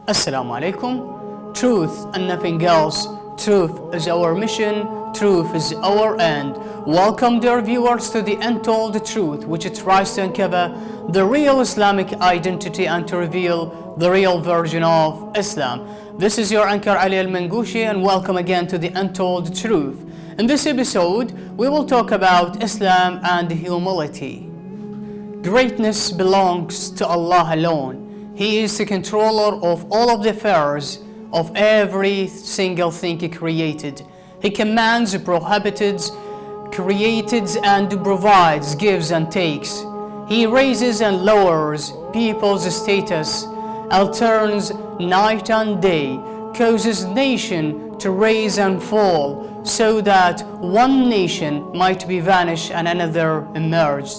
Assalamu alaikum. Truth and nothing else. Truth is our mission. Truth is our end. Welcome dear viewers to the Untold Truth, which tries to uncover the real Islamic identity and to reveal the real version of Islam. This is your anchor Ali Al-Mangushi, and welcome again to the Untold Truth. In this episode, we will talk about Islam and humility. Greatness belongs to Allah alone. He is the controller of all of the affairs of every single thing He created. He commands, prohibits, created and provides, gives and takes. He raises and lowers people's status, alterns night and day, causes nation to rise and fall, so that one nation might be vanished and another emerge.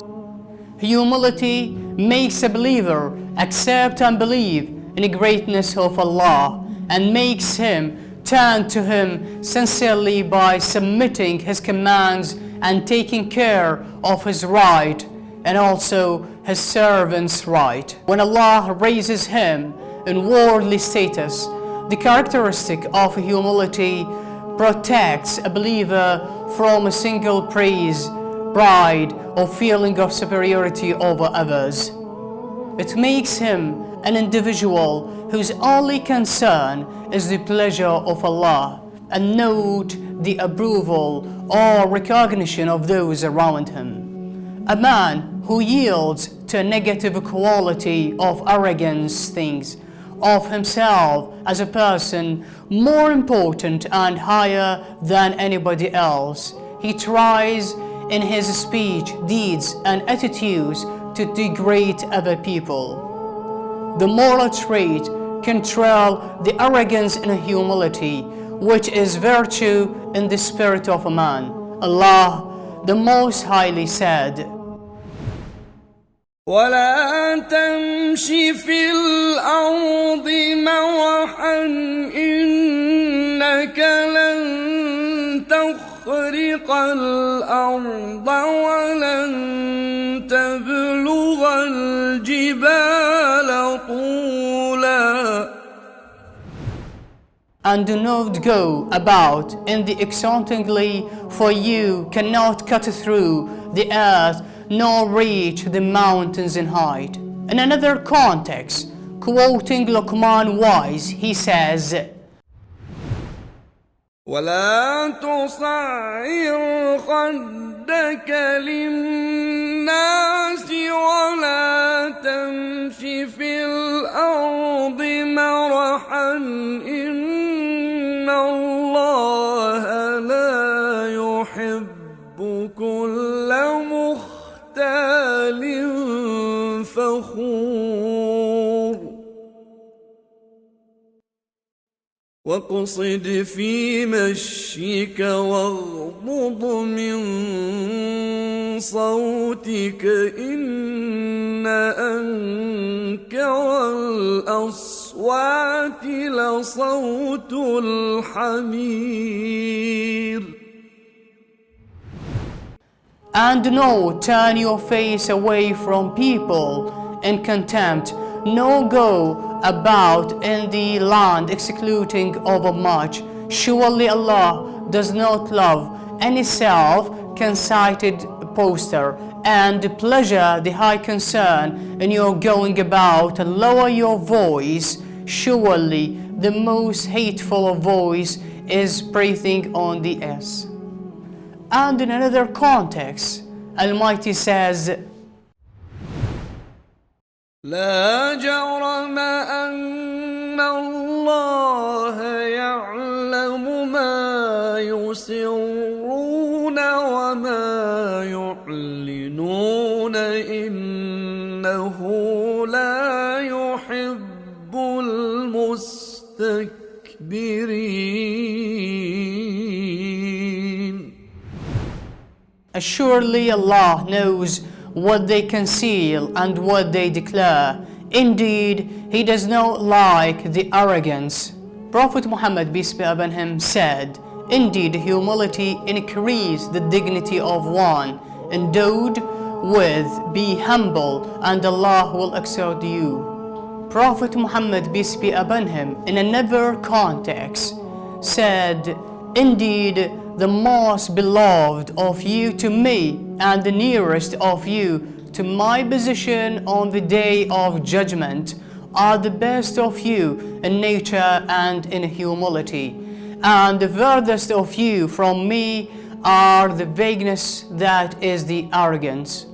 Humility makes a believer accept and believe in the greatness of Allah and makes him turn to Him sincerely by submitting His commands and taking care of His right and also His servant's right. When Allah raises him in worldly status, the characteristic of humility protects a believer from a single praise, pride, or feeling of superiority over others. It makes him an individual whose only concern is the pleasure of Allah and not the approval or recognition of those around him. A man who yields to a negative quality of arrogance thinks of himself as a person more important and higher than anybody else. He tries in his speech, deeds, and attitudes to degrade other people. The moral trait control the arrogance and humility, which is virtue in the spirit of a man. Allah the Most Highly said, ولا تمش في الأرض مرحا إنك لن تخرق الأرض ولن تبلغ الجبال طولا. And do not go about in the exultingly, for you cannot cut through the earth nor reach the mountains in height. In another context, quoting Luqman wise, he says, ولا تصعر خدك للناس ولا تمش في الأرض مرحا إن الله لا يحب كل مختال فخور واقصد في مشيك واغضض من صوتك إن أنكر الأصوات لصوت الحمير. And no, turn your face away from people in contempt, nor go about in the land excluding overmuch. Surely Allah does not love any self-conceited poster, and pleasure the high concern in your going about and lower your voice. Surely the most hateful of voice is breathing on the earth. And in another context, Almighty says, لا جرم أن الله يعلم ما يسرون وما يعلنون إنه لا يحب المستكبرين. Assuredly Allah knows what they conceal and what they declare. Indeed, He does not like the arrogance. Prophet Muhammad, peace be upon him, said, Indeed, humility increases the dignity of one endowed with, be humble, and Allah will exalt you. Prophet Muhammad, peace be upon him, in another context said, "Indeed, the most beloved of you to me and the nearest of you to my position on the day of judgment are the best of you in nature and in humility, and the furthest of you from me are the vagueness that is the arrogance."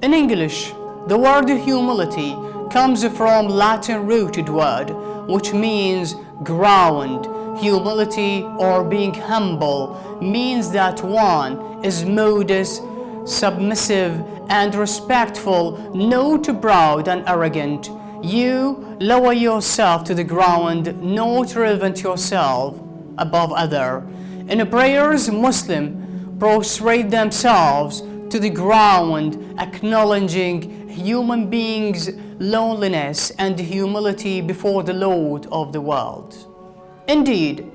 In English, the word humility comes from Latin-rooted word, which means ground. Humility, or being humble, means that one is modest, submissive, and respectful, not proud and arrogant. You lower yourself to the ground, not relevant yourself above other. In prayers, Muslims prostrate themselves to the ground, acknowledging human beings' loneliness and humility before the Lord of the world. Indeed,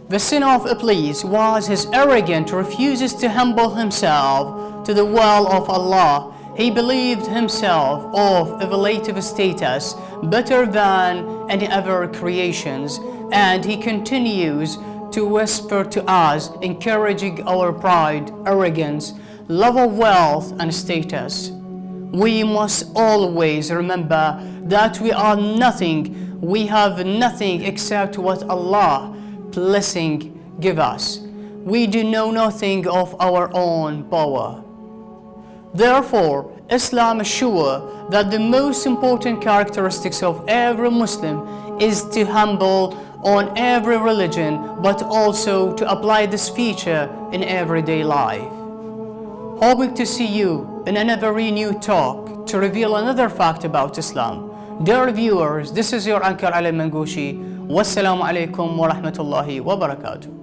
the sin of Iblis was his arrogant refuses to humble himself to the will of Allah. He believed himself of elevated status, better than any other creations, and he continues to whisper to us, encouraging our pride, arrogance, love of wealth and status. We must always remember that we are nothing, we have nothing except what Allah blessing give us. We do know nothing of our own power. Therefore, Islam is sure that the most important characteristics of every Muslim is to humble on every religion, but also to apply this feature in everyday life. Hoping to see you in another renewed talk to reveal another fact about Islam. Dear viewers, this is your Uncle Ali Mangushi. Wassalamu alaikum wa rahmatullahi wa barakatuh.